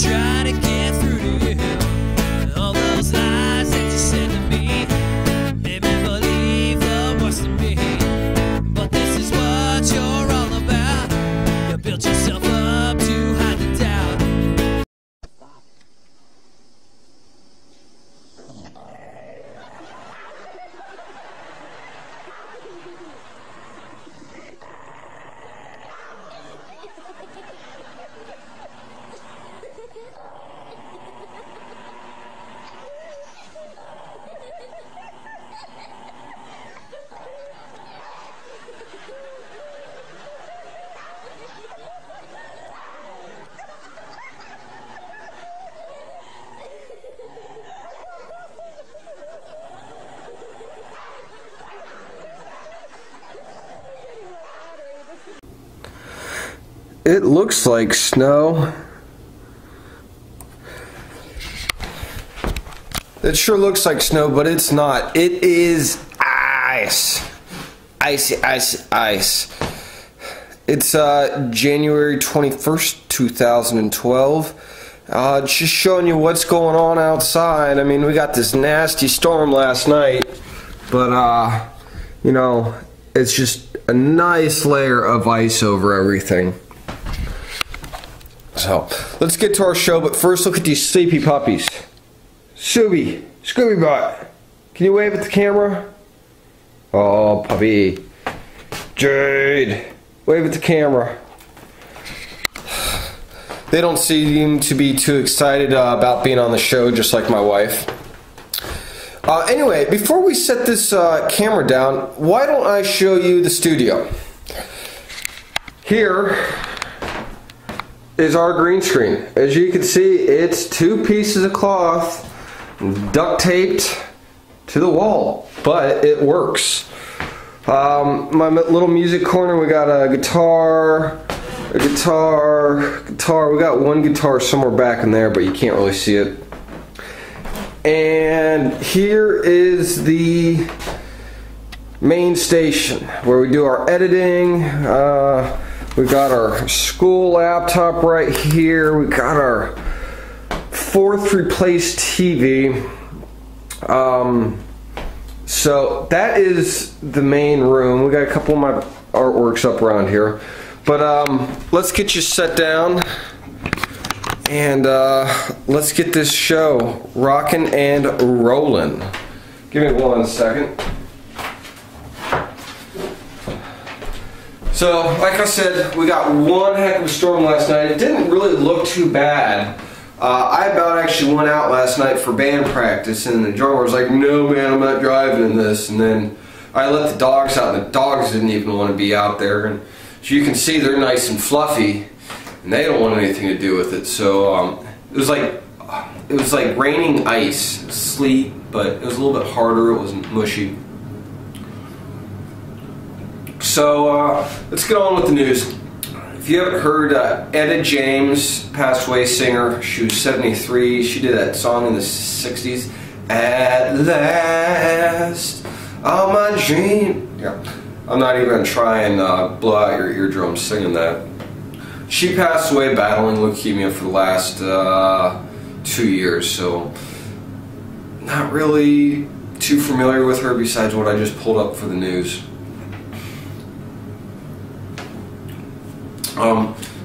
try to get through to you. All those lies that you said to me, they may believe the worst of me. But this is what you're all about. You built yourself up to hide the doubt. It looks like snow. It sure looks like snow, but it's not. It is ice. Icy, icy, ice. It's January 21st, 2012. Just showing you what's going on outside. I mean, we got this nasty storm last night, but you know, it's just a nice layer of ice over everything. So, let's get to our show, but first look at these sleepy puppies. Scooby Bot, can you wave at the camera? Oh, puppy. Jade, wave at the camera. They don't seem to be too excited about being on the show, just like my wife. Anyway, before we set this camera down, why don't I show you the studio? Here is our green screen. As you can see, it's 2 pieces of cloth duct taped to the wall, but it works. My little music corner, we got a guitar. We got one guitar somewhere back in there, but you can't really see it. And here is the main station where we do our editing. We got our school laptop right here. We got our 4th replaced TV. So that is the main room. We got a couple of my artworks up around here. But let's get you set down and let's get this show rocking and rolling. Give me 1 second. So, like I said, we got one heck of a storm last night. It didn't really look too bad. I about actually went out last night for band practice, and the drummer was like, "No, man, I'm not driving in this." And then I let the dogs out, and the dogs didn't even want to be out there. And so you can see they're nice and fluffy, and they don't want anything to do with it. So it was like raining ice, sleet, but it was a little bit harder. It wasn't mushy. So let's get on with the news. If you haven't heard, Etta James, passed away singer. She was 73. She did that song in the 60s. At last, all my dream. Yeah, I'm not even gonna try and blow out your eardrums singing that. She passed away battling leukemia for the last 2 years. So not really too familiar with her besides what I just pulled up for the news.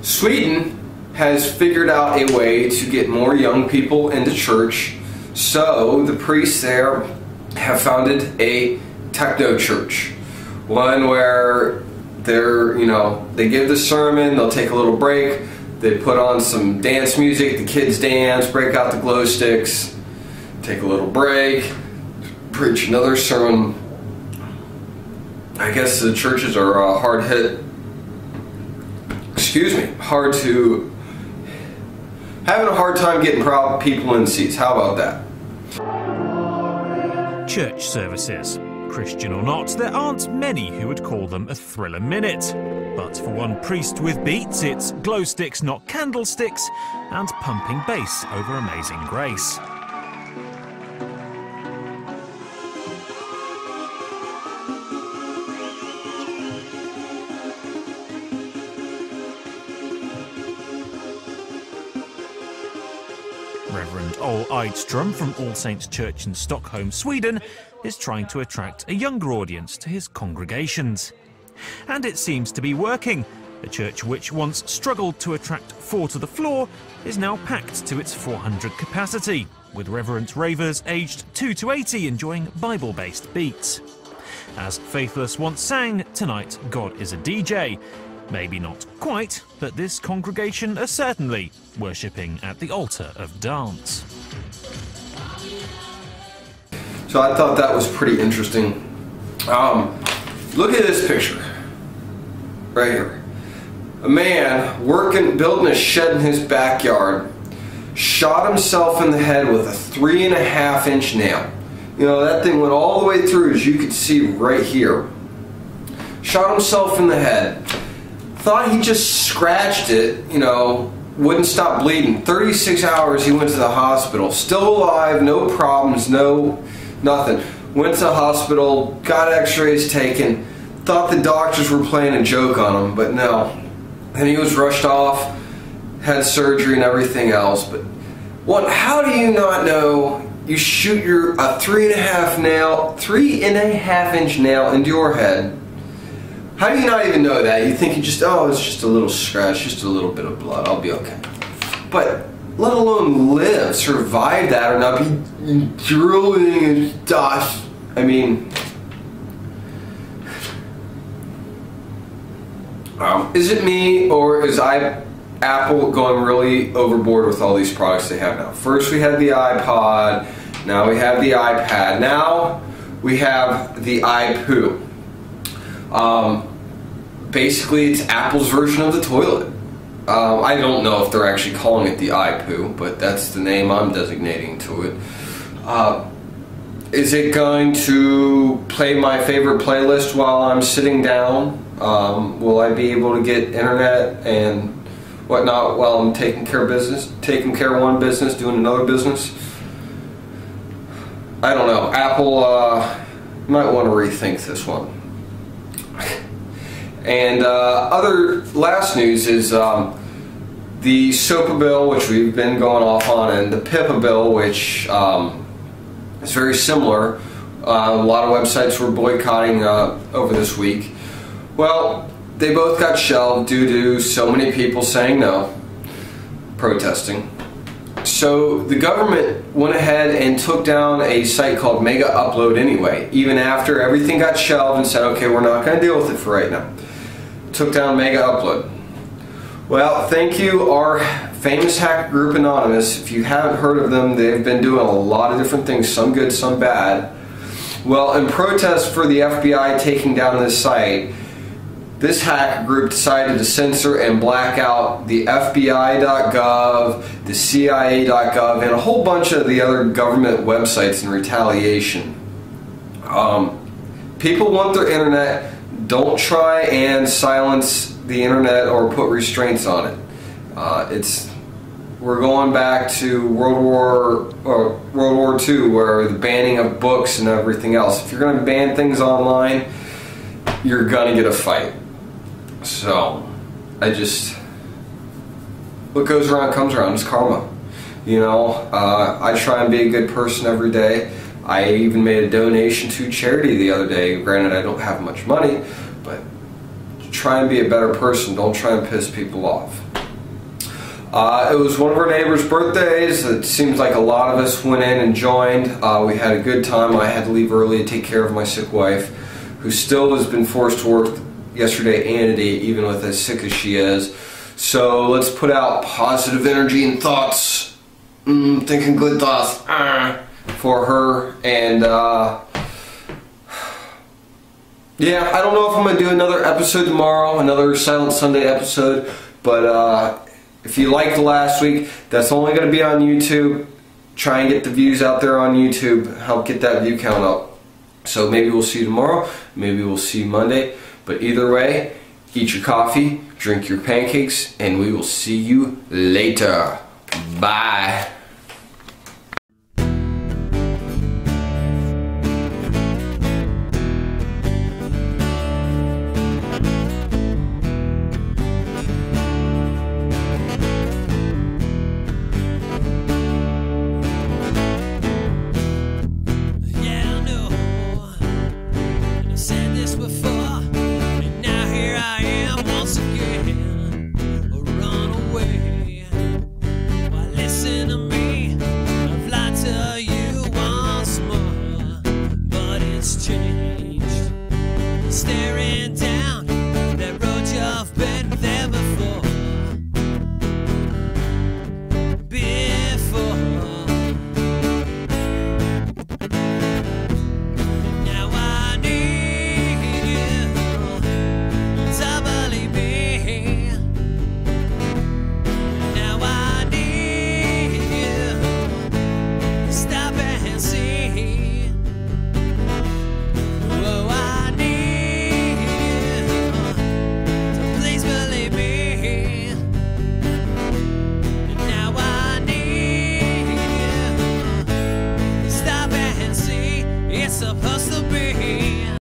Sweden has figured out a way to get more young people into church, so the priests there have founded a techno church. One where they give the sermon, they'll take a little break, they put on some dance music, the kids dance, break out the glow sticks, take a little break, preach another sermon. I guess the churches are hard hit. Having a hard time getting people in seats. How about that? Church services. Christian or not, there aren't many who would call them a thriller minute. But for one priest with beats, it's glow sticks, not candlesticks, and pumping bass over Amazing Grace. Reverend Ol Eidstrom from All Saints Church in Stockholm, Sweden, is trying to attract a younger audience to his congregations. And it seems to be working. A church which once struggled to attract 4 to the floor is now packed to its 400 capacity, with reverent ravers aged 2 to 80 enjoying Bible-based beats. As Faithless once sang, tonight God is a DJ. Maybe not quite, but this congregation are certainly worshipping at the altar of dance. So I thought that was pretty interesting. Look at this picture right here. A man building a shed in his backyard, shot himself in the head with a 3.5-inch nail. You know, that thing went all the way through, as you could see right here. Shot himself in the head. Thought he just scratched it, you know, wouldn't stop bleeding. 36 hours he went to the hospital. Still alive, no problems, nothing. Went to the hospital, got x-rays taken. Thought the doctors were playing a joke on him, but no. And he was rushed off, had surgery and everything else. But how do you not know you shoot a 3.5-inch nail into your head? How do you not even know that? You think it's just a little scratch, just a little bit of blood, I'll be okay. But let alone live, survive that, or not be drooling and dust. I mean, is it me, or is Apple going really overboard with all these products they have now? First we had the iPod, now we have the iPad, now we have the iPoo. Basically it's Apple's version of the toilet. I don't know if they're actually calling it the iPoo, but that's the name I'm designating to it. Is it going to play my favorite playlist while I'm sitting down? Will I be able to get internet and whatnot while I'm taking care of one business, doing another business? I don't know. Apple might want to rethink this one. And last news is the SOPA bill, which we've been going off on, and the PIPA bill, which is very similar. A lot of websites were boycotting over this week. Well, they both got shelved due to so many people saying no, protesting. So the government went ahead and took down a site called Mega Upload anyway, even after everything got shelved and said, okay, we're not going to deal with it for right now. Took down Mega Upload. Well, thank you, our famous hacker group Anonymous. If you haven't heard of them, they've been doing a lot of different things, some good, some bad. Well, in protest for the FBI taking down this site, this hacker group decided to censor and black out the FBI.gov, the CIA.gov, and a whole bunch of the other government websites in retaliation. People want their internet. Don't try and silence the internet or put restraints on it. We're going back to World War II, where the banning of books and everything else. If you're going to ban things online, you're going to get a fight. So, what goes around comes around. It's karma. You know, I try and be a good person every day. I even made a donation to charity the other day. Granted, I don't have much money, but try and be a better person. Don't try and piss people off. It was one of our neighbors' birthdays. It seems like a lot of us went in and joined. We had a good time. I had to leave early to take care of my sick wife, who still has been forced to work yesterday and today, even with as sick as she is. So let's put out positive energy and thoughts, thinking good thoughts for her. And yeah, I don't know if I'm going to do another episode tomorrow, another Silent Sunday episode, but if you liked last week, that's only going to be on YouTube. Try and get the views out there on YouTube, help get that view count up. So maybe we'll see you tomorrow, maybe we'll see you Monday, but either way, eat your coffee, drink your pancakes, and we will see you later. Bye.